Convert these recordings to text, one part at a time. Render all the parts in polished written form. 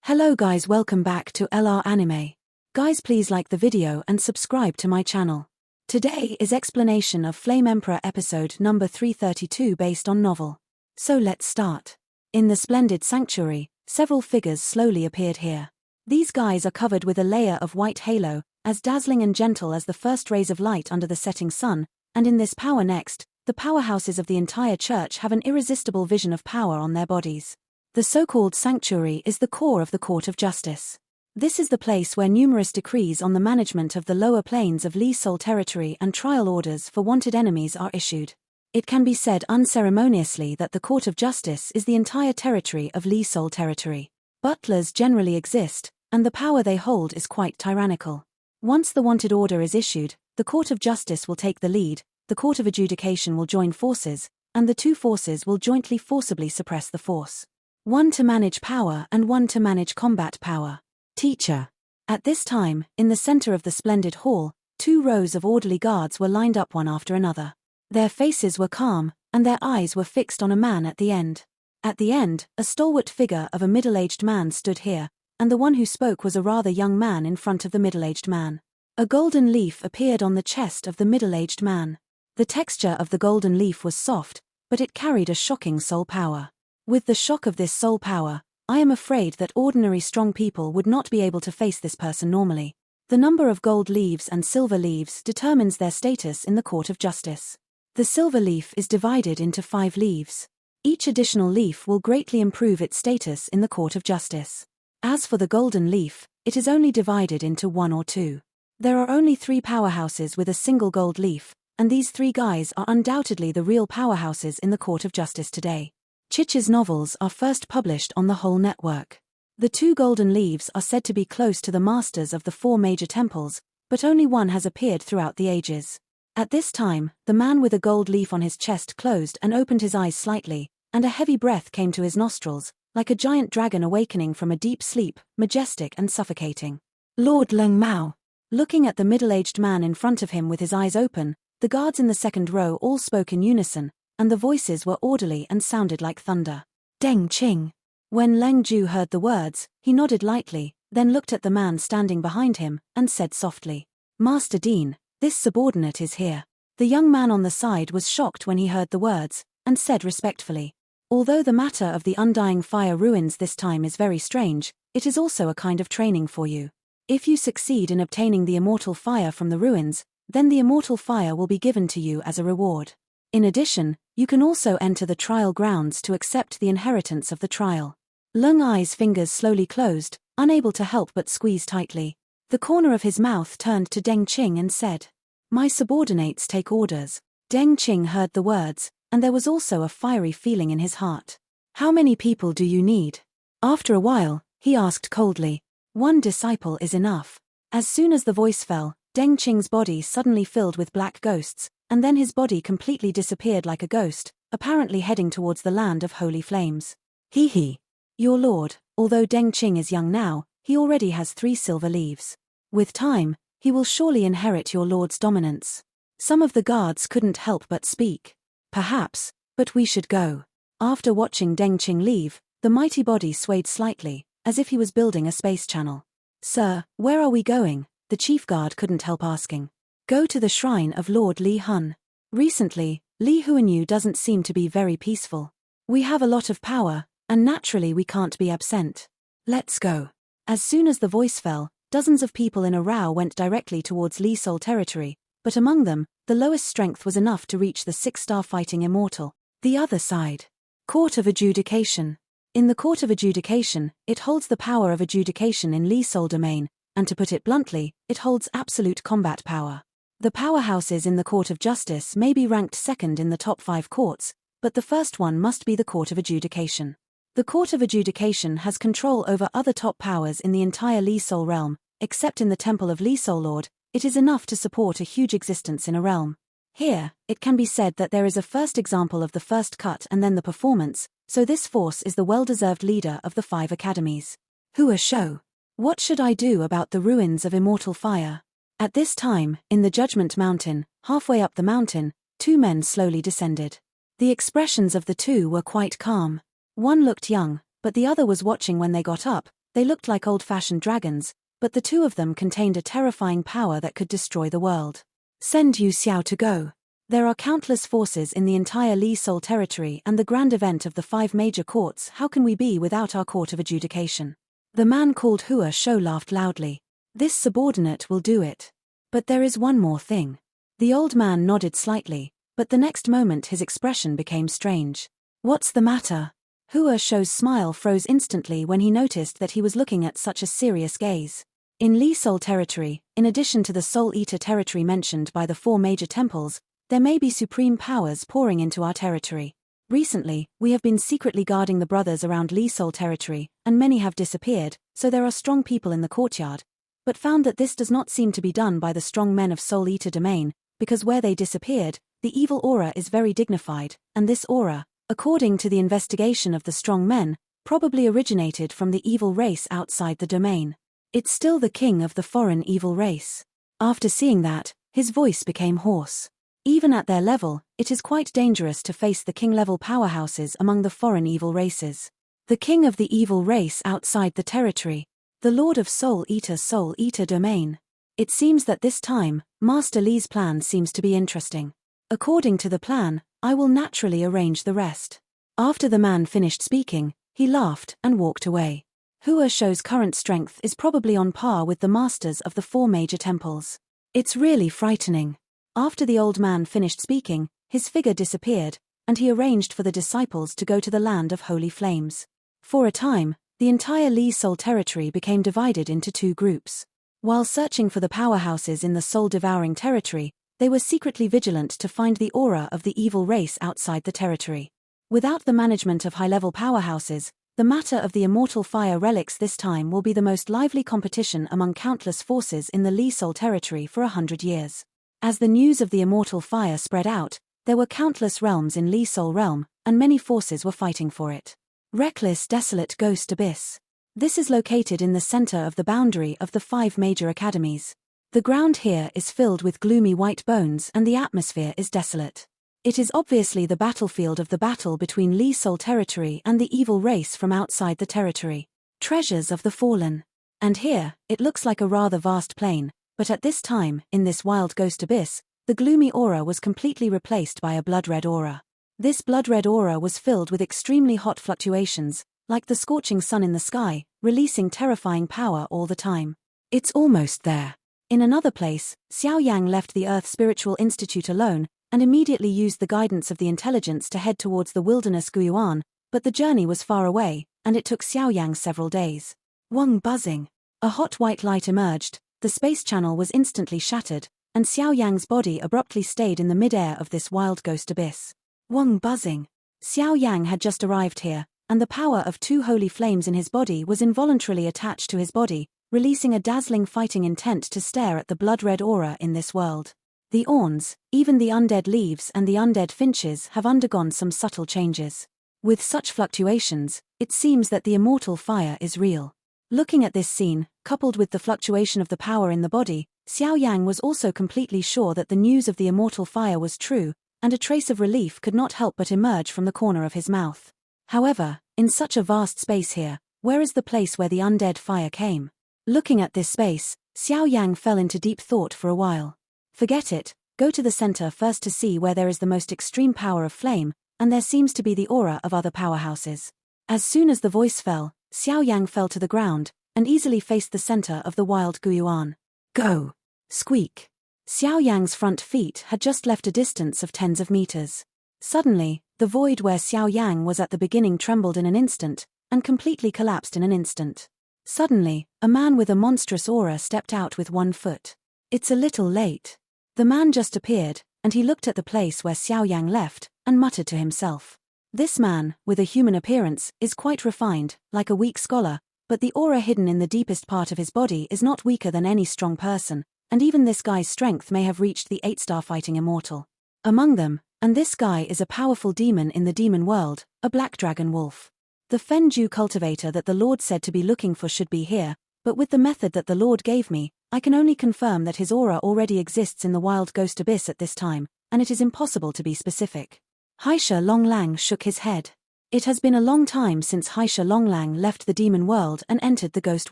Hello guys, welcome back to LR Anime. Guys, please like the video and subscribe to my channel. Today is explanation of Flame Emperor episode number 332 based on novel. So let's start. In the splendid sanctuary, several figures slowly appeared here. These guys are covered with a layer of white halo, as dazzling and gentle as the first rays of light under the setting sun, and in this power next, the powerhouses of the entire church have an irresistible vision of power on their bodies. The so-called sanctuary is the core of the Court of Justice. This is the place where numerous decrees on the management of the lower planes of Li Sol territory and trial orders for wanted enemies are issued. It can be said unceremoniously that the Court of Justice is the entire territory of Li Sol territory. Butlers generally exist, and the power they hold is quite tyrannical. Once the wanted order is issued, the Court of Justice will take the lead, the Court of Adjudication will join forces, and the two forces will jointly forcibly suppress the force. One to manage power and one to manage combat power. Teacher. At this time, in the center of the splendid hall, 2 rows of orderly guards were lined up one after another. Their faces were calm, and their eyes were fixed on a man at the end. At the end, a stalwart figure of a middle-aged man stood here, and the one who spoke was a rather young man in front of the middle-aged man. A golden leaf appeared on the chest of the middle-aged man. The texture of the golden leaf was soft, but it carried a shocking soul power. With the shock of this soul power, I am afraid that ordinary strong people would not be able to face this person normally. The number of gold leaves and silver leaves determines their status in the Court of Justice. The silver leaf is divided into 5 leaves. Each additional leaf will greatly improve its status in the Court of Justice. As for the golden leaf, it is only divided into 1 or 2. There are only 3 powerhouses with a single gold leaf, and these 3 guys are undoubtedly the real powerhouses in the Court of Justice today. Chich's novels are first published on the whole network. The 2 golden leaves are said to be close to the masters of the 4 major temples, but only one has appeared throughout the ages. At this time, the man with a gold leaf on his chest closed and opened his eyes slightly, and a heavy breath came to his nostrils, like a giant dragon awakening from a deep sleep, majestic and suffocating. Lord Leng Mao. Looking at the middle-aged man in front of him with his eyes open, the guards in the second row all spoke in unison, and the voices were orderly and sounded like thunder. Deng Qing. When Leng Ju heard the words, he nodded lightly, then looked at the man standing behind him, and said softly, "Master Dean, this subordinate is here." The young man on the side was shocked when he heard the words, and said respectfully, "Although the matter of the undying fire ruins this time is very strange, it is also a kind of training for you. If you succeed in obtaining the immortal fire from the ruins, then the immortal fire will be given to you as a reward. In addition, you can also enter the trial grounds to accept the inheritance of the trial." Leng Ai's fingers slowly closed, unable to help but squeeze tightly. The corner of his mouth turned to Deng Qing and said, "My subordinates take orders." Deng Qing heard the words, and there was also a fiery feeling in his heart. "How many people do you need?" After a while, he asked coldly. "1 disciple is enough." As soon as the voice fell, Deng Qing's body suddenly filled with black ghosts, and then his body completely disappeared like a ghost, apparently heading towards the land of holy flames. He. Your lord, although Deng Qing is young now, he already has 3 silver leaves. With time, he will surely inherit your lord's dominance. Some of the guards couldn't help but speak. Perhaps, but we should go. After watching Deng Qing leave, the mighty body swayed slightly, as if he was building a space channel. "Sir, where are we going?" the chief guard couldn't help asking. "Go to the shrine of Lord Li Hun. Recently, Li Huanyu doesn't seem to be very peaceful. We have a lot of power, and naturally we can't be absent. Let's go." As soon as the voice fell, dozens of people in a row went directly towards Li Sol territory, but among them, the lowest strength was enough to reach the 6-star fighting immortal. The other side. Court of Adjudication. In the Court of Adjudication, it holds the power of adjudication in Li Sol domain, and to put it bluntly, it holds absolute combat power. The powerhouses in the Court of Justice may be ranked second in the top 5 courts, but the first one must be the Court of Adjudication. The Court of Adjudication has control over other top powers in the entire Li Sol realm, except in the Temple of Li Sol Lord. It is enough to support a huge existence in a realm. Here, it can be said that there is a first example of the first cut and then the performance, so this force is the well-deserved leader of the 5 academies. Who a show. What should I do about the ruins of immortal fire? At this time, in the Judgment Mountain, halfway up the mountain, 2 men slowly descended. The expressions of the 2 were quite calm. One looked young, but the other was watching when they got up, They looked like old-fashioned dragons, but the two of them contained a terrifying power that could destroy the world. Send Yu Xiao to go. There are countless forces in the entire Li Sol territory and the grand event of the 5 major courts. How can we be without our court of adjudication? The man called Hua Shou laughed loudly. This subordinate will do it. But there is one more thing. The old man nodded slightly, but the next moment his expression became strange. What's the matter? Hua Shou's smile froze instantly when he noticed that he was looking at such a serious gaze. In Li Sol territory, in addition to the Soul Eater territory mentioned by the 4 major temples, there may be supreme powers pouring into our territory. Recently, we have been secretly guarding the brothers around Li Sol territory, and many have disappeared, so there are strong people in the courtyard, but found that this does not seem to be done by the strong men of Soul Eater domain, because where they disappeared, the evil aura is very dignified, and this aura, according to the investigation of the strong men, probably originated from the evil race outside the domain. It's still the king of the foreign evil race. After seeing that, his voice became hoarse. Even at their level, it is quite dangerous to face the king-level powerhouses among the foreign evil races. The king of the evil race outside the territory. The Lord of Soul Eater domain. It seems that this time, Master Li's plan seems to be interesting. According to the plan, I will naturally arrange the rest. After the man finished speaking, he laughed and walked away. Hua Shou's current strength is probably on par with the masters of the 4 major temples. It's really frightening. After the old man finished speaking, his figure disappeared, and he arranged for the disciples to go to the land of holy flames. For a time, the entire Li Sol territory became divided into 2 groups. While searching for the powerhouses in the soul-devouring territory, they were secretly vigilant to find the aura of the evil race outside the territory. Without the management of high-level powerhouses, the matter of the immortal fire relics this time will be the most lively competition among countless forces in the Li Sol territory for 100 years. As the news of the immortal fire spread out, there were countless realms in Li Sol realm, and many forces were fighting for it. Reckless desolate ghost abyss. This is located in the center of the boundary of the 5 major academies. The ground here is filled with gloomy white bones and the atmosphere is desolate. It is obviously the battlefield of the battle between Li Sol territory and the evil race from outside the territory. Treasures of the fallen. And here, it looks like a rather vast plain, but at this time, in this wild ghost abyss, the gloomy aura was completely replaced by a blood-red aura. This blood-red aura was filled with extremely hot fluctuations, like the scorching sun in the sky, releasing terrifying power all the time. It's almost there. In another place, Xiao Yang left the Earth Spiritual Institute alone, and immediately used the guidance of the intelligence to head towards the wilderness Guyuan, but the journey was far away, and it took Xiao Yang several days. Wang buzzing. A hot white light emerged, the space channel was instantly shattered, and Xiao Yang's body abruptly stayed in the mid-air of this wild ghost abyss. Wang buzzing. Xiao Yang had just arrived here, and the power of 2 holy flames in his body was involuntarily attached to his body, releasing a dazzling fighting intent to stare at the blood-red aura in this world. The Orns, even the undead leaves and the undead finches have undergone some subtle changes. With such fluctuations, it seems that the immortal fire is real. Looking at this scene, coupled with the fluctuation of the power in the body, Xiao Yang was also completely sure that the news of the immortal fire was true, and a trace of relief could not help but emerge from the corner of his mouth. However, in such a vast space here, where is the place where the undead fire came? Looking at this space, Xiao Yang fell into deep thought for a while. Forget it, go to the center first to see where there is the most extreme power of flame, and there seems to be the aura of other powerhouses. As soon as the voice fell, Xiao Yang fell to the ground, and easily faced the center of the wild Guyuan. Go! Squeak! Xiao Yang's front feet had just left a distance of tens of meters. Suddenly, the void where Xiao Yang was at the beginning trembled in an instant, and completely collapsed in an instant. Suddenly, a man with a monstrous aura stepped out with 1 foot. It's a little late. The man just appeared, and he looked at the place where Xiao Yang left, and muttered to himself. This man, with a human appearance, is quite refined, like a weak scholar, but the aura hidden in the deepest part of his body is not weaker than any strong person, and even this guy's strength may have reached the 8-star fighting immortal. Among them, and this guy is a powerful demon in the demon world, a black dragon wolf. The Fenju cultivator that the Lord said to be looking for should be here, but with the method that the Lord gave me, I can only confirm that his aura already exists in the wild ghost abyss at this time, and it is impossible to be specific. Haisha Longlang shook his head. It has been a long time since Haisha Longlang left the demon world and entered the ghost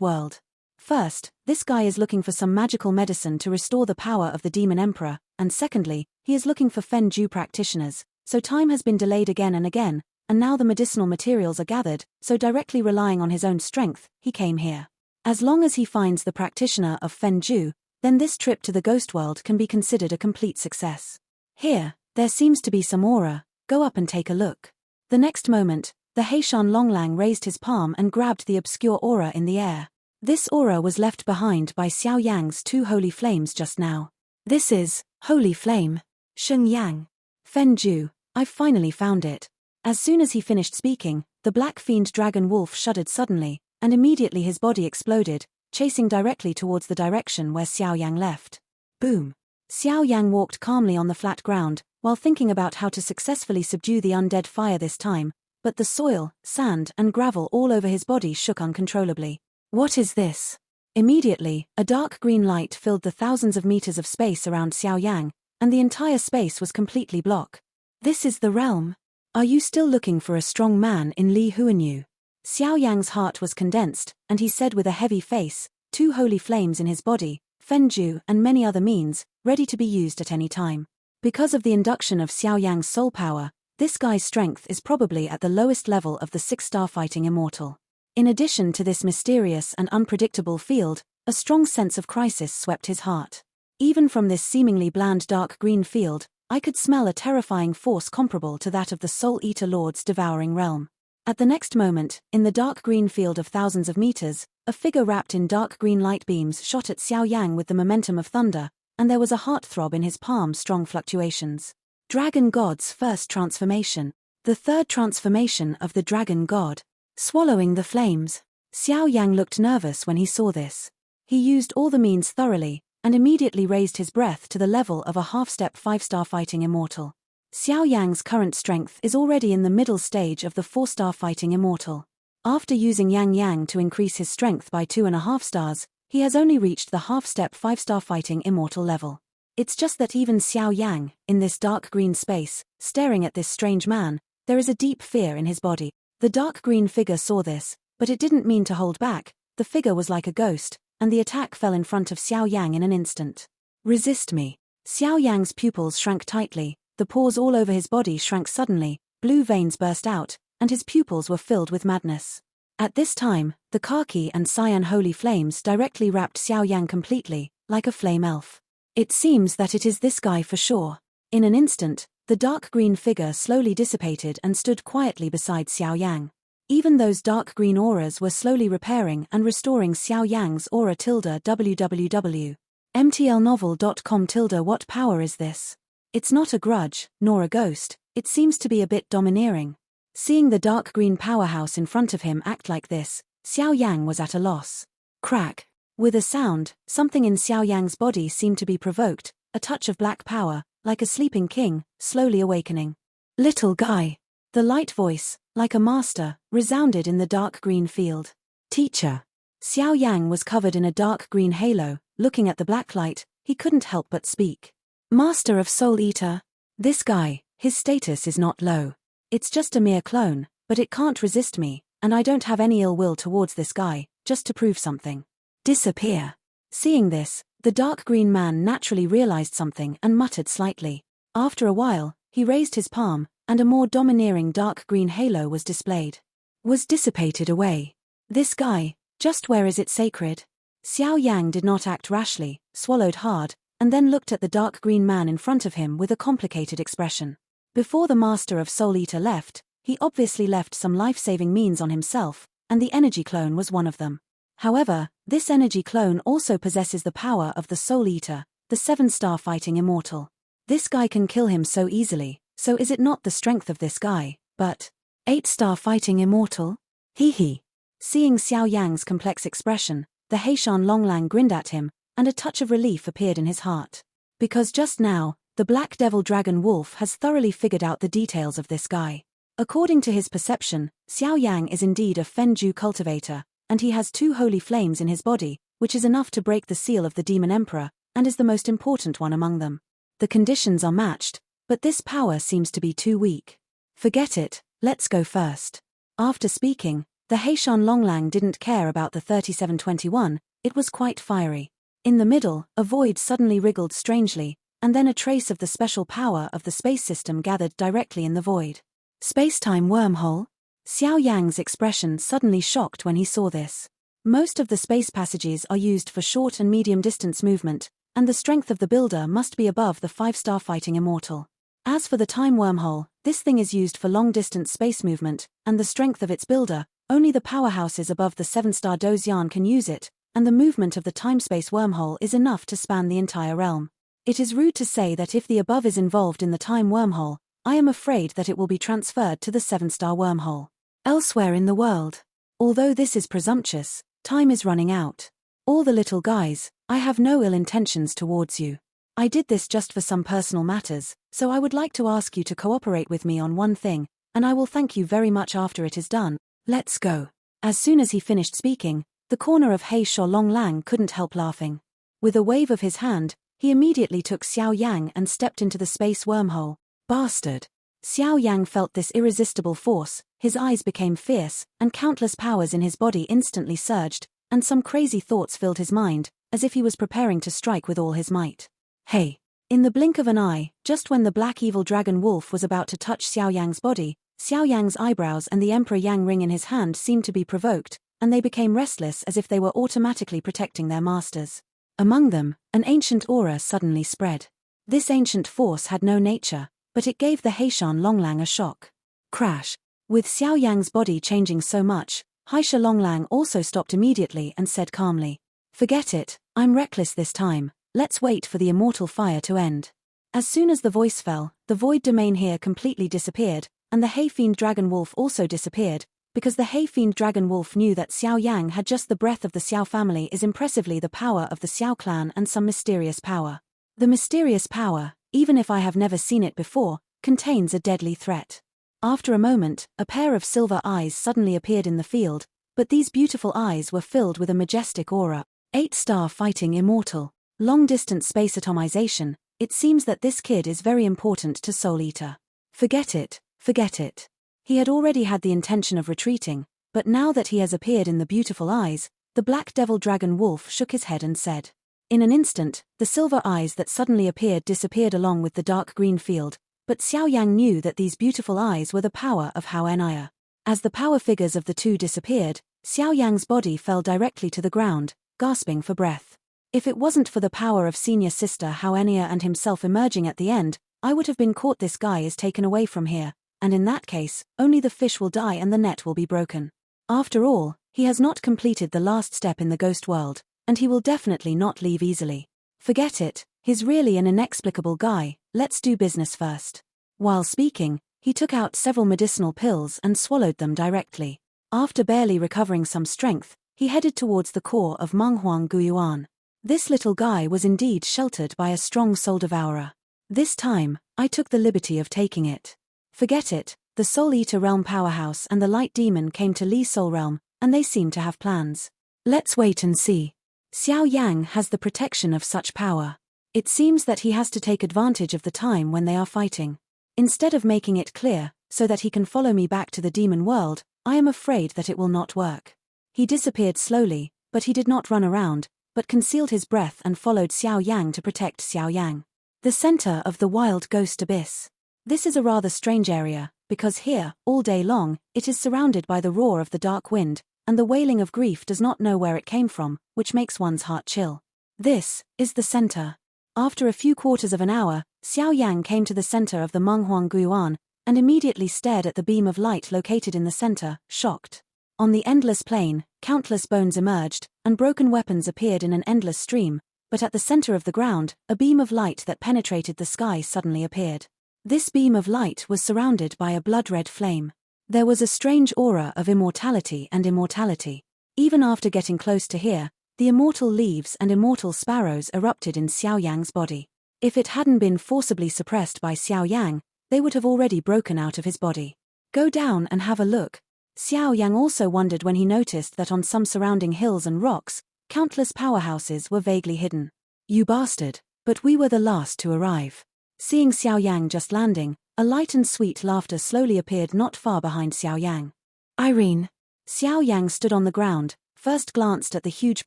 world. First, this guy is looking for some magical medicine to restore the power of the demon emperor, and secondly, he is looking for Fen Ju practitioners, so time has been delayed again and again, and now the medicinal materials are gathered, so directly relying on his own strength, he came here. As long as he finds the practitioner of Fen Ju, then this trip to the ghost world can be considered a complete success. Here, there seems to be some aura, go up and take a look. The next moment, the Haishan Longlang raised his palm and grabbed the obscure aura in the air. This aura was left behind by Xiao Yang's 2 holy flames just now. This is Holy Flame. Sheng Yang. Fen Ju, I've finally found it. As soon as he finished speaking, the black fiend dragon wolf shuddered suddenly, and immediately his body exploded, chasing directly towards the direction where Xiao Yang left. Boom. Xiao Yang walked calmly on the flat ground, while thinking about how to successfully subdue the undead fire this time, but the soil, sand, and gravel all over his body shook uncontrollably. What is this? Immediately, a dark green light filled the thousands of meters of space around Xiao Yang, and the entire space was completely blocked. This is the realm. Are you still looking for a strong man in Li Huanyu? Xiao Yang's heart was condensed, and he said with a heavy face, 2 holy flames in his body, Fen Ju and many other means, ready to be used at any time. Because of the induction of Xiao Yang's soul power, this guy's strength is probably at the lowest level of the 6-star fighting immortal. In addition to this mysterious and unpredictable field, a strong sense of crisis swept his heart. Even from this seemingly bland dark green field, I could smell a terrifying force comparable to that of the Soul Eater Lord's devouring realm. At the next moment, in the dark green field of thousands of meters, a figure wrapped in dark green light beams shot at Xiao Yang with the momentum of thunder, and there was a heartthrob in his palm's strong fluctuations. Dragon God's first transformation. The third transformation of the Dragon God. Swallowing the flames. Xiao Yang looked nervous when he saw this. He used all the means thoroughly, and immediately raised his breath to the level of a half-step 5-star fighting immortal. Xiao Yang's current strength is already in the middle stage of the 4-star fighting immortal. After using Yang Yang to increase his strength by 2.5 stars, he has only reached the half-step 5-star fighting immortal level. It's just that even Xiao Yang, in this dark green space, staring at this strange man, there is a deep fear in his body. The dark green figure saw this, but it didn't mean to hold back. The figure was like a ghost, and the attack fell in front of Xiao Yang in an instant. Resist me. Xiao Yang's pupils shrank tightly, the pores all over his body shrank suddenly, blue veins burst out, and his pupils were filled with madness. At this time, the khaki and cyan holy flames directly wrapped Xiao Yang completely, like a flame elf. It seems that it is this guy for sure. In an instant, the dark green figure slowly dissipated and stood quietly beside Xiao Yang. Even those dark green auras were slowly repairing and restoring Xiao Yang's aura. www.mtlnovel.com. What power is this? It's not a grudge, nor a ghost, it seems to be a bit domineering. Seeing the dark green powerhouse in front of him act like this, Xiao Yang was at a loss. Crack. With a sound, something in Xiao Yang's body seemed to be provoked, a touch of black power, like a sleeping king, slowly awakening. Little guy. The light voice, like a master, resounded in the dark green field. Teacher. Xiao Yang was covered in a dark green halo, looking at the black light, he couldn't help but speak. Master of Soul Eater. This guy, his status is not low. It's just a mere clone, but it can't resist me, and I don't have any ill will towards this guy, just to prove something. Disappear. Seeing this, the dark green man naturally realized something and muttered slightly. After a while, he raised his palm, and a more domineering dark green halo was displayed. Was dissipated away. This guy, just where is it sacred? Xiao Yang did not act rashly, swallowed hard, and then looked at the dark green man in front of him with a complicated expression. Before the Master of Soul Eater left, he obviously left some life-saving means on himself, and the energy clone was one of them. However, this energy clone also possesses the power of the Soul Eater, the 7-star fighting immortal. This guy can kill him so easily, so is it not the strength of this guy, but 8-star fighting immortal? Hee hee. Seeing Xiao Yang's complex expression, the Haishan Longlang grinned at him, and a touch of relief appeared in his heart. Because just now, the Black Devil Dragon Wolf has thoroughly figured out the details of this guy. According to his perception, Xiao Yang is indeed a Fen Ju cultivator, and he has 2 holy flames in his body, which is enough to break the seal of the Demon Emperor, and is the most important one among them. The conditions are matched, but this power seems to be too weak. Forget it, Let's go first. After speaking, the Heishan Longlang didn't care about the 3721, it was quite fiery. In the middle, a void suddenly wriggled strangely, and then a trace of the special power of the space system gathered directly in the void. Space-time wormhole? Xiao Yang's expression suddenly shocked when he saw this. Most of the space passages are used for short and medium distance movement, and the strength of the builder must be above the 5-star fighting immortal. As for the time wormhole, this thing is used for long-distance space movement, and the strength of its builder, only the powerhouses above the 7-star Dozian can use it, and the movement of the time-space wormhole is enough to span the entire realm. It is rude to say that if the above is involved in the time wormhole, I am afraid that it will be transferred to the 7-star wormhole. Elsewhere in the world. Although this is presumptuous, time is running out. All the little guys, I have no ill intentions towards you. I did this just for some personal matters, so I would like to ask you to cooperate with me on one thing, and I will thank you very much after it is done. Let's go. As soon as he finished speaking, the corner of Heishan Longlang couldn't help laughing. With a wave of his hand, he immediately took Xiao Yang and stepped into the space wormhole. Bastard! Xiao Yang felt this irresistible force, his eyes became fierce, and countless powers in his body instantly surged, and some crazy thoughts filled his mind, as if he was preparing to strike with all his might. Hey! In the blink of an eye, just when the black evil dragon wolf was about to touch Xiao Yang's body, Xiao Yang's eyebrows and the Emperor Yang ring in his hand seemed to be provoked, and they became restless as if they were automatically protecting their masters. Among them, an ancient aura suddenly spread. This ancient force had no nature, but it gave the Heishan Longlang a shock. Crash! With Xiao Yang's body changing so much, Heishan Longlang also stopped immediately and said calmly, "Forget it, I'm reckless this time, let's wait for the immortal fire to end." As soon as the voice fell, the void domain here completely disappeared, and the Hayfiend Dragon Wolf also disappeared, because the Hayfiend Dragon Wolf knew that Xiao Yang had just the breath of the Xiao family is impressively the power of the Xiao clan and some mysterious power. The mysterious power, even if I have never seen it before, contains a deadly threat. After a moment, a pair of silver eyes suddenly appeared in the field, but these beautiful eyes were filled with a majestic aura. 8-star fighting immortal. Long-distance space atomization. It seems that this kid is very important to Soul Eater. Forget it, forget it. He had already had the intention of retreating, but now that he has appeared in the beautiful eyes, the Black Devil Dragon Wolf shook his head and said. In an instant, the silver eyes that suddenly appeared disappeared along with the dark green field, but Xiao Yang knew that these beautiful eyes were the power of Hao Enaya. As the power figures of the two disappeared, Xiao Yang's body fell directly to the ground, gasping for breath. If it wasn't for the power of senior sister Hao Enaya and himself emerging at the end, I would have been caught. This guy is taken away from here, and in that case, only the fish will die and the net will be broken. After all, he has not completed the last step in the ghost world, and he will definitely not leave easily. Forget it, he's really an inexplicable guy, let's do business first. While speaking, he took out several medicinal pills and swallowed them directly. After barely recovering some strength, he headed towards the core of Menghuang Guyuan. This little guy was indeed sheltered by a strong soul devourer. This time, I took the liberty of taking it. Forget it, the Soul Eater Realm powerhouse and the Light Demon came to Li Soul Realm, and they seem to have plans. Let's wait and see. Xiao Yang has the protection of such power. It seems that he has to take advantage of the time when they are fighting. Instead of making it clear, so that he can follow me back to the demon world, I am afraid that it will not work. He disappeared slowly, but he did not run around, but concealed his breath and followed Xiao Yang to protect Xiao Yang. The center of the wild ghost abyss. This is a rather strange area, because here, all day long, it is surrounded by the roar of the dark wind, and the wailing of grief does not know where it came from, which makes one's heart chill. This is the center. After a few quarters of an hour, Xiao Yang came to the center of the Menghuang Guyuan, and immediately stared at the beam of light located in the center, shocked. On the endless plain, countless bones emerged, and broken weapons appeared in an endless stream, but at the center of the ground, a beam of light that penetrated the sky suddenly appeared. This beam of light was surrounded by a blood-red flame. There was a strange aura of immortality and immortality. Even after getting close to here, the immortal leaves and immortal sparrows erupted in Xiao Yang's body. If it hadn't been forcibly suppressed by Xiao Yang, they would have already broken out of his body. Go down and have a look. Xiao Yang also wondered when he noticed that on some surrounding hills and rocks, countless powerhouses were vaguely hidden. You bastard, but we were the last to arrive. Seeing Xiao Yang just landing, A light and sweet laughter slowly appeared not far behind Xiao Yang. Irene. Xiao Yang stood on the ground, first glanced at the huge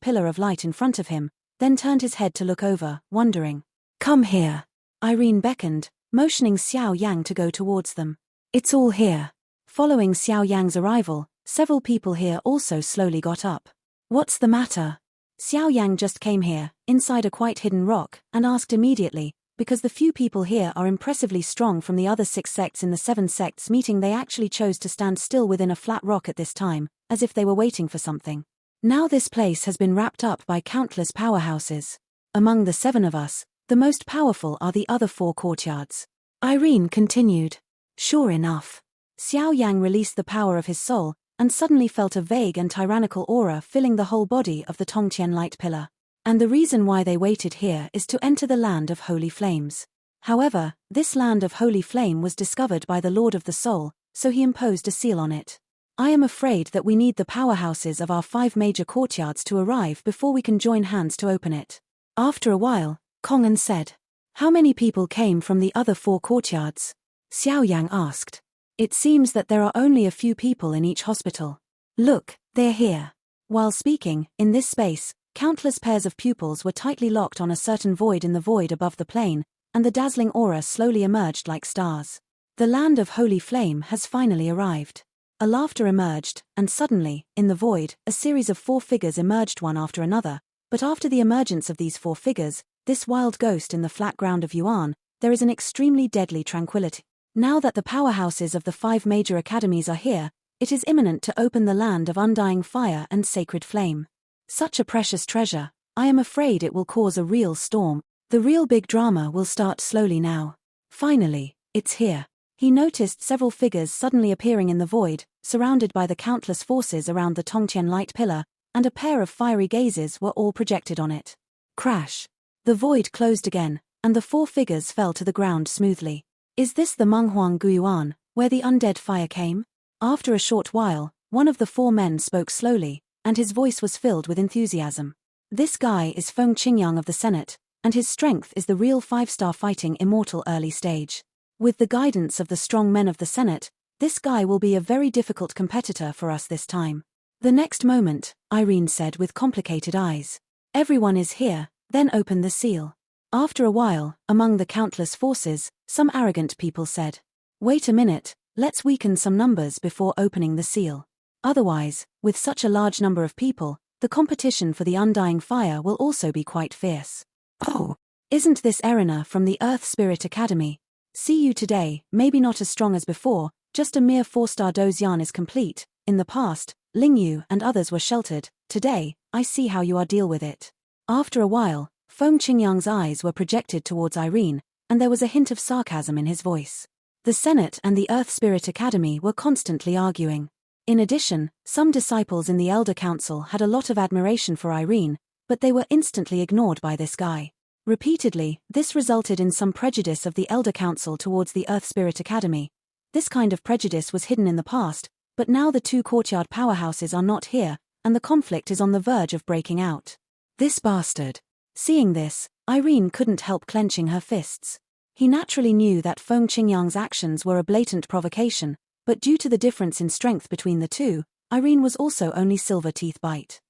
pillar of light in front of him, then turned his head to look over, wondering. Come here. Irene beckoned, motioning Xiao Yang to go towards them. It's all here. Following Xiao Yang's arrival, several people here also slowly got up. What's the matter? Xiao Yang just came here, inside a quite hidden rock, and asked immediately, because the few people here are impressively strong from the other 6 sects in the 7 sects meeting. They actually chose to stand still within a flat rock at this time, as if they were waiting for something. Now this place has been wrapped up by countless powerhouses. Among the 7 of us, the most powerful are the other 4 courtyards. Irene continued. Sure enough. Xiao Yang released the power of his soul, and suddenly felt a vague and tyrannical aura filling the whole body of the Tongtian light pillar. And the reason why they waited here is to enter the land of holy flames. However, this land of holy flame was discovered by the Lord of the Soul, so he imposed a seal on it. I am afraid that we need the powerhouses of our 5 major courtyards to arrive before we can join hands to open it. After a while, Kongan said. How many people came from the other 4 courtyards? Xiao Yang asked. It seems that there are only a few people in each hospital. Look, they're here. While speaking, in this space, countless pairs of pupils were tightly locked on a certain void in the void above the plane, and the dazzling aura slowly emerged like stars. The land of holy flame has finally arrived. A laughter emerged, and suddenly, in the void, a series of 4 figures emerged one after another, but after the emergence of these 4 figures, this wild ghost in the flat ground of Yuan, there is an extremely deadly tranquility. Now that the powerhouses of the 5 major academies are here, it is imminent to open the land of undying fire and sacred flame. Such a precious treasure, I am afraid it will cause a real storm. The real big drama will start slowly now. Finally, it's here. He noticed several figures suddenly appearing in the void, surrounded by the countless forces around the Tongtian light pillar, and a pair of fiery gazes were all projected on it. Crash. The void closed again, and the 4 figures fell to the ground smoothly. Is this the Menghuang Guyuan, where the undead fire came? After a short while, one of the 4 men spoke slowly, and his voice was filled with enthusiasm. This guy is Feng Qingyang of the Senate, and his strength is the real 5-star fighting immortal early stage. With the guidance of the strong men of the Senate, this guy will be a very difficult competitor for us this time. The next moment, Irene said with complicated eyes. Everyone is here, then open the seal. After a while, among the countless forces, some arrogant people said. Wait a minute, let's weaken some numbers before opening the seal. Otherwise, with such a large number of people, the competition for the undying fire will also be quite fierce. Oh, isn't this Erina from the Earth Spirit Academy? See you today, maybe not as strong as before, just a mere 4-star Dozian is complete. In the past, Lingyu and others were sheltered. Today, I see how you are deal with it. After a while, Feng Qingyang's eyes were projected towards Irene, and there was a hint of sarcasm in his voice. The Senate and the Earth Spirit Academy were constantly arguing. In addition, some disciples in the Elder Council had a lot of admiration for Irene, but they were instantly ignored by this guy. Repeatedly, this resulted in some prejudice of the Elder Council towards the Earth Spirit Academy. This kind of prejudice was hidden in the past, but now the 2 courtyard powerhouses are not here, and the conflict is on the verge of breaking out. This bastard. Seeing this, Irene couldn't help clenching her fists. He naturally knew that Feng Qingyang's actions were a blatant provocation, but due to the difference in strength between the 2, Irene was also only silver teeth bite.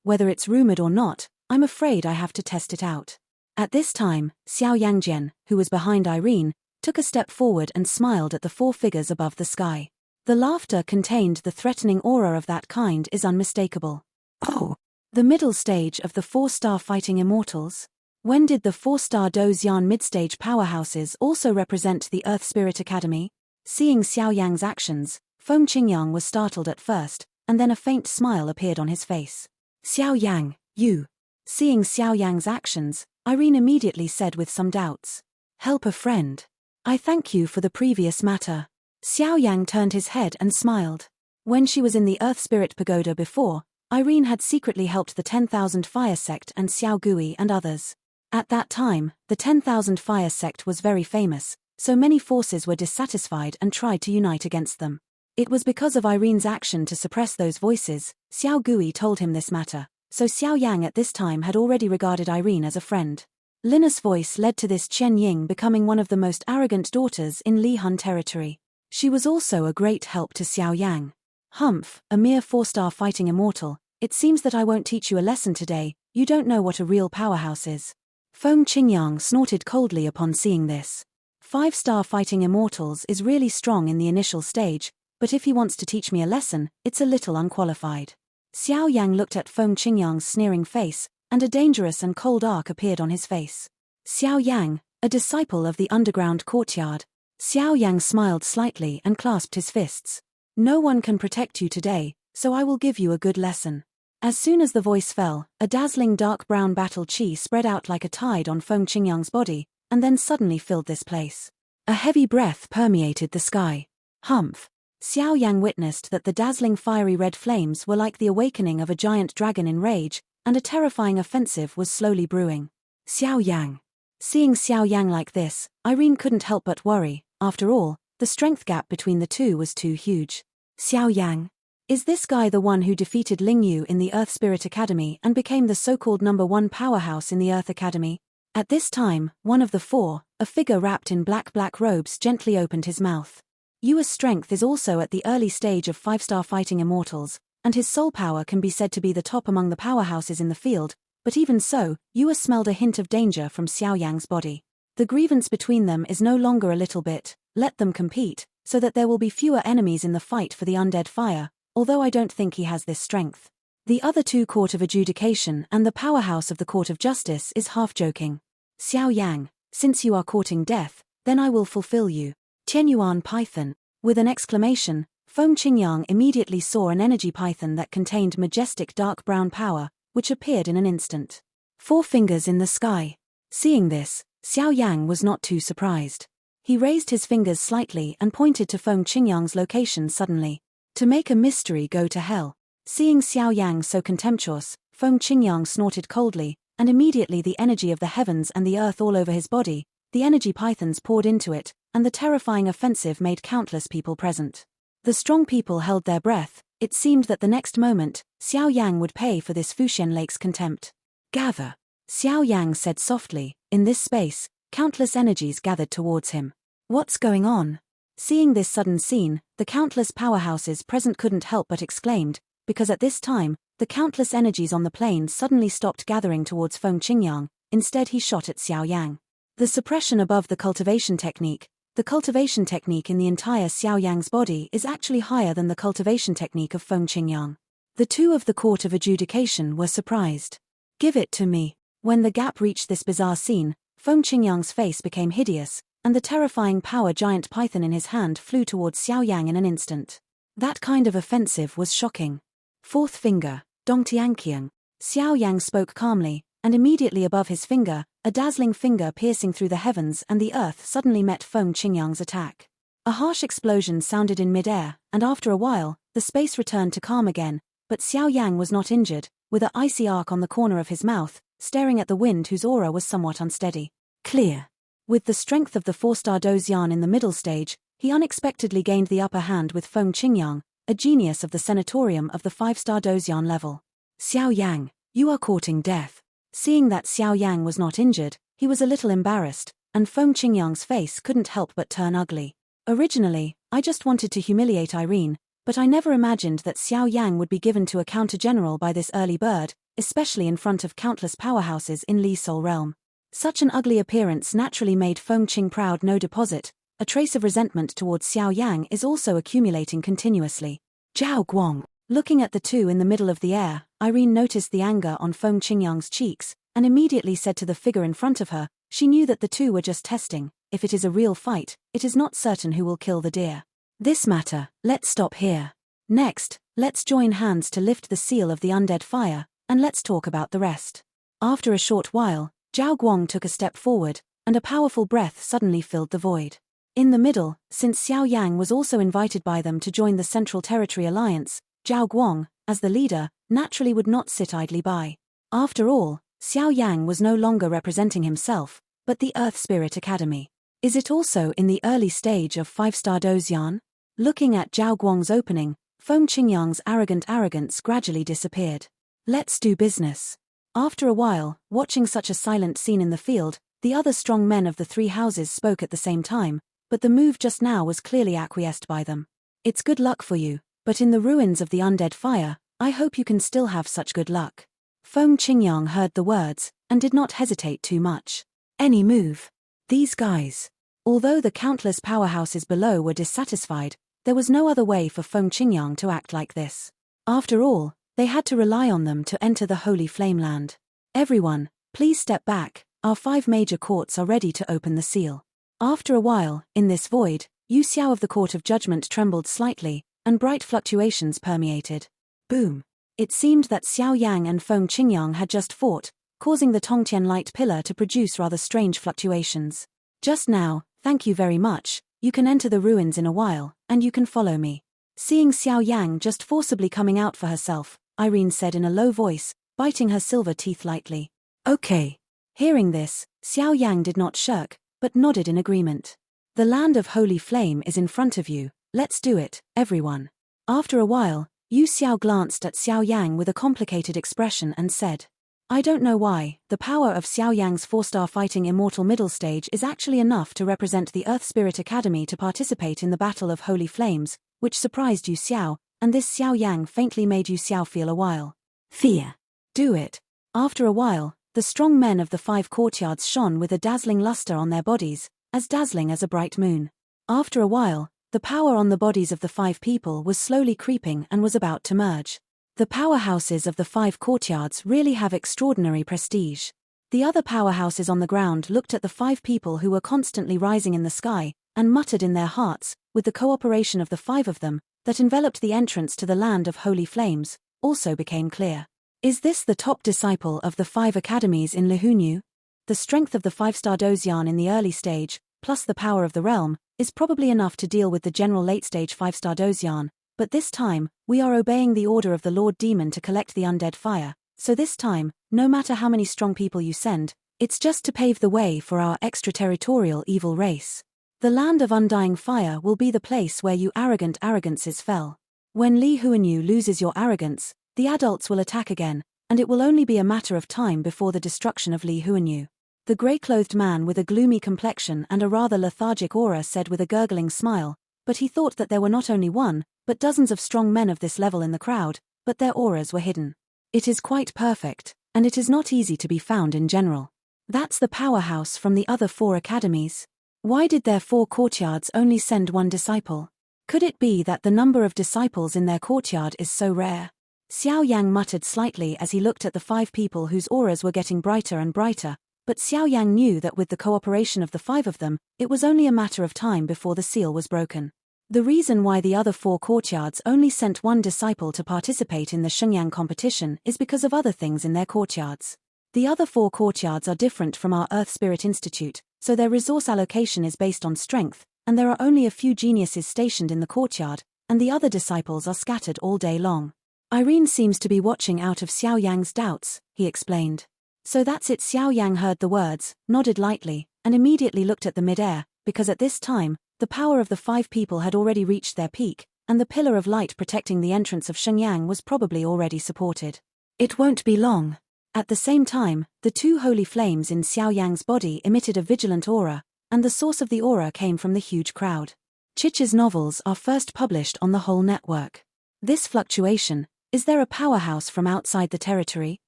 Whether it's rumored or not, I'm afraid I have to test it out. At this time, Xiao Yangjian, who was behind Irene, took a step forward and smiled at the 4 figures above the sky. The laughter contained the threatening aura of that kind is unmistakable. Oh, the middle stage of the 4-star fighting immortals? When did the 4-star Dozian mid-stage powerhouses also represent the Earth Spirit Academy? Seeing Xiao Yang's actions, Feng Qingyang was startled at first, and then a faint smile appeared on his face. Xiao Yang, you. Seeing Xiao Yang's actions, Irene immediately said with some doubts. Help a friend. I thank you for the previous matter. Xiao Yang turned his head and smiled. When she was in the Earth Spirit Pagoda before, Irene had secretly helped the 10,000 Fire Sect and Xiao Gui and others. At that time, the 10,000 Fire Sect was very famous, so many forces were dissatisfied and tried to unite against them. It was because of Irene's action to suppress those voices. Xiao Gui told him this matter, so Xiao Yang at this time had already regarded Irene as a friend. Linna's voice led to this Chen Ying becoming one of the most arrogant daughters in Li Hun territory. She was also a great help to Xiao Yang. Humph, a mere 4-star fighting immortal, it seems that I won't teach you a lesson today, you don't know what a real powerhouse is. Feng Qingyang snorted coldly upon seeing this. 5-star fighting immortals is really strong in the initial stage, but if he wants to teach me a lesson, it's a little unqualified. Xiao Yang looked at Feng Qingyang's sneering face, and a dangerous and cold arc appeared on his face. Xiao Yang, a disciple of the underground courtyard. Xiao Yang smiled slightly and clasped his fists. No one can protect you today, so I will give you a good lesson. As soon as the voice fell, a dazzling dark brown battle chi spread out like a tide on Feng Qingyang's body, and then suddenly filled this place. A heavy breath permeated the sky. Humph. Xiao Yang witnessed that the dazzling fiery red flames were like the awakening of a giant dragon in rage, and a terrifying offensive was slowly brewing. Xiao Yang. Seeing Xiao Yang like this, Irene couldn't help but worry. After all, the strength gap between the two was too huge. Xiao Yang. Is this guy the one who defeated Ling Yu in the Earth Spirit Academy and became the so-called #1 powerhouse in the Earth Academy? At this time, one of the four, a figure wrapped in black robes, gently opened his mouth. Yu's strength is also at the early stage of 5-star fighting immortals, and his soul power can be said to be the top among the powerhouses in the field, but even so, Yu smelled a hint of danger from Xiao Yang's body. The grievance between them is no longer a little bit, let them compete, so that there will be fewer enemies in the fight for the undead fire, although I don't think he has this strength. The other two Court of Adjudication and the powerhouse of the Court of Justice is half joking. Xiao Yang, since you are courting death, then I will fulfill you. Tianyuan Python. With an exclamation, Feng Qingyang immediately saw an energy python that contained majestic dark brown power, which appeared in an instant. 4 fingers in the sky. Seeing this, Xiao Yang was not too surprised. He raised his fingers slightly and pointed to Feng Qingyang's location suddenly. To make a mystery go to hell. Seeing Xiao Yang so contemptuous, Feng Qingyang snorted coldly, and immediately the energy of the heavens and the earth all over his body, the energy pythons poured into it, and the terrifying offensive made countless people present. The strong people held their breath. It seemed that the next moment, Xiao Yang would pay for this Fuxian Lake's contempt. Gather. Xiao Yang said softly. In this space, countless energies gathered towards him. What's going on? Seeing this sudden scene, the countless powerhouses present couldn't help but exclaimed, because at this time, the countless energies on the plane suddenly stopped gathering towards Feng Qingyang, instead he shot at Xiao Yang. The suppression above the cultivation technique in the entire Xiao Yang's body is actually higher than the cultivation technique of Feng Qingyang. The two of the Court of Adjudication were surprised. Give it to me. When the gap reached this bizarre scene, Feng Qingyang's face became hideous, and the terrifying power giant python in his hand flew towards Xiao Yang in an instant. That kind of offensive was shocking. 4th finger, Dongtianqiang. Xiao Yang spoke calmly, and immediately above his finger, a dazzling finger piercing through the heavens and the earth suddenly met Feng Qingyang's attack. A harsh explosion sounded in midair, and after a while, the space returned to calm again, but Xiao Yang was not injured, with an icy arc on the corner of his mouth, staring at the wind whose aura was somewhat unsteady. Clear. With the strength of the 4-star Dozian in the middle stage, he unexpectedly gained the upper hand with Feng Qingyang, a genius of the senatorium of the 5-star Dozian level. Xiao Yang, you are courting death. Seeing that Xiao Yang was not injured, he was a little embarrassed, and Feng Qingyang's face couldn't help but turn ugly. Originally, I just wanted to humiliate Irene, but I never imagined that Xiao Yang would be given to a counter-general by this early bird, especially in front of countless powerhouses in Li's Soul Realm. Such an ugly appearance naturally made Feng Qing proud. No deposit. A trace of resentment towards Xiao Yang is also accumulating continuously. Zhao Guang. Looking at the two in the middle of the air, Irene noticed the anger on Feng Qingyang's cheeks, and immediately said to the figure in front of her, she knew that the two were just testing. If it is a real fight, it is not certain who will kill the deer. This matter, let's stop here. Next, let's join hands to lift the seal of the undead fire, and let's talk about the rest. After a short while, Zhao Guang took a step forward, and a powerful breath suddenly filled the void. In the middle, since Xiao Yang was also invited by them to join the Central Territory Alliance, Zhao Guang, as the leader, naturally would not sit idly by. After all, Xiao Yang was no longer representing himself, but the Earth Spirit Academy. Is it also in the early stage of 5-star Dozian? Looking at Zhao Guang's opening, Feng Qingyang's arrogance gradually disappeared. Let's do business. After a while, watching such a silent scene in the field, the other strong men of the three houses spoke at the same time, but the move just now was clearly acquiesced by them. It's good luck for you, but in the ruins of the undead fire, I hope you can still have such good luck. Feng Qingyang heard the words, and did not hesitate too much. Any move. These guys. Although the countless powerhouses below were dissatisfied, there was no other way for Feng Qingyang to act like this. After all, they had to rely on them to enter the Holy Flame Land. Everyone, please step back, our 5 major courts are ready to open the seal. After a while, in this void, Yu Xiao of the Court of Judgment trembled slightly, and bright fluctuations permeated. Boom. It seemed that Xiao Yang and Feng Qingyang had just fought, causing the Tongtian light pillar to produce rather strange fluctuations. Just now, thank you very much, you can enter the ruins in a while, and you can follow me. Seeing Xiao Yang just forcibly coming out for herself, Irene said in a low voice, biting her silver teeth lightly. Okay. Hearing this, Xiao Yang did not shirk, but nodded in agreement. The land of Holy Flame is in front of you, let's do it, everyone. After a while, Yu Xiao glanced at Xiao Yang with a complicated expression and said, I don't know why, the power of Xiao Yang's 4-star fighting immortal middle stage is actually enough to represent the Earth Spirit Academy to participate in the Battle of Holy Flames, which surprised Yu Xiao, and this Xiao Yang faintly made Yu Xiao feel a while. Fear. Do it. After a while, the strong men of the 5 courtyards shone with a dazzling luster on their bodies, as dazzling as a bright moon. After a while, the power on the bodies of the 5 people was slowly creeping and was about to merge. The powerhouses of the 5 courtyards really have extraordinary prestige. The other powerhouses on the ground looked at the 5 people who were constantly rising in the sky, and muttered in their hearts, with the cooperation of the 5 of them, that enveloped the entrance to the land of holy flames, also became clear. Is this the top disciple of the 5 academies in Lihunyu? The strength of the 5-star Dozian in the early stage, plus the power of the realm, is probably enough to deal with the general late-stage 5-star Dozian, but this time, we are obeying the order of the Lord Demon to collect the undead fire, so this time, no matter how many strong people you send, it's just to pave the way for our extraterritorial evil race. The land of undying fire will be the place where you arrogances fell. When Li Huanyu loses your arrogance, the adults will attack again, and it will only be a matter of time before the destruction of Li Huanyu. The grey-clothed man with a gloomy complexion and a rather lethargic aura said with a gurgling smile, but he thought that there were not only one, but dozens of strong men of this level in the crowd, but their auras were hidden. It is quite perfect, and it is not easy to be found in general. That's the powerhouse from the other 4 academies. Why did their 4 courtyards only send 1 disciple? Could it be that the number of disciples in their courtyard is so rare? Xiao Yang muttered slightly as he looked at the 5 people whose auras were getting brighter and brighter, but Xiao Yang knew that with the cooperation of the 5 of them, it was only a matter of time before the seal was broken. The reason why the other 4 courtyards only sent 1 disciple to participate in the Shenyang competition is because of other things in their courtyards. The other 4 courtyards are different from our Earth Spirit Institute, so their resource allocation is based on strength, and there are only a few geniuses stationed in the courtyard, and the other disciples are scattered all day long. Irene seems to be watching out of Xiao Yang's doubts, he explained. So that's it. Xiao Yang heard the words, nodded lightly, and immediately looked at the mid-air, because at this time, the power of the 5 people had already reached their peak, and the pillar of light protecting the entrance of Shenyang was probably already supported. It won't be long. At the same time, the 2 holy flames in Xiao Yang's body emitted a vigilant aura, and the source of the aura came from the huge crowd. Chich's novels are first published on the whole network. This fluctuation, is there a powerhouse from outside the territory?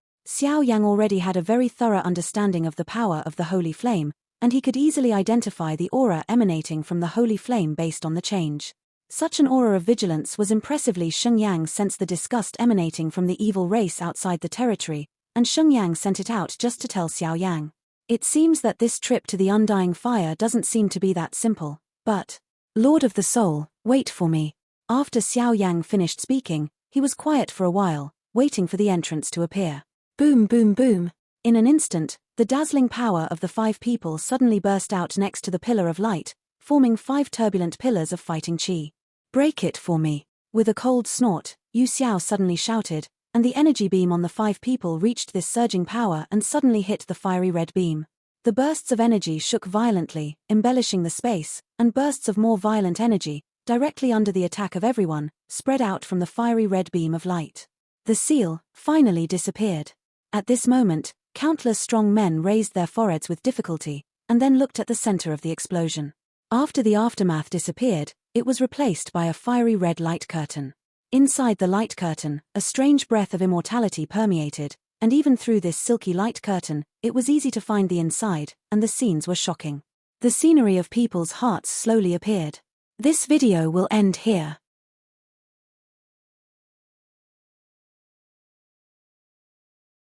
Xiao Yang already had a very thorough understanding of the power of the holy flame, and he could easily identify the aura emanating from the holy flame based on the change. Such an aura of vigilance was impressively. Sheng Yang sensed the disgust emanating from the evil race outside the territory, and Sheng Yang sent it out just to tell Xiao Yang. It seems that this trip to the undying fire doesn't seem to be that simple, but... Lord of the Soul, wait for me. After Xiao Yang finished speaking, he was quiet for a while, waiting for the entrance to appear. Boom boom boom. In an instant, the dazzling power of the 5 people suddenly burst out next to the pillar of light, forming 5 turbulent pillars of fighting chi. Break it for me. With a cold snort, Yu Xiao suddenly shouted, and the energy beam on the 5 people reached this surging power and suddenly hit the fiery red beam. The bursts of energy shook violently, embellishing the space, and bursts of more violent energy, directly under the attack of everyone, spread out from the fiery red beam of light. The seal finally disappeared. At this moment, countless strong men raised their foreheads with difficulty, and then looked at the center of the explosion. After the aftermath disappeared, it was replaced by a fiery red light curtain. Inside the light curtain, a strange breath of immortality permeated, and even through this silky light curtain, it was easy to find the inside, and the scenes were shocking. The scenery of people's hearts slowly appeared. This video will end here.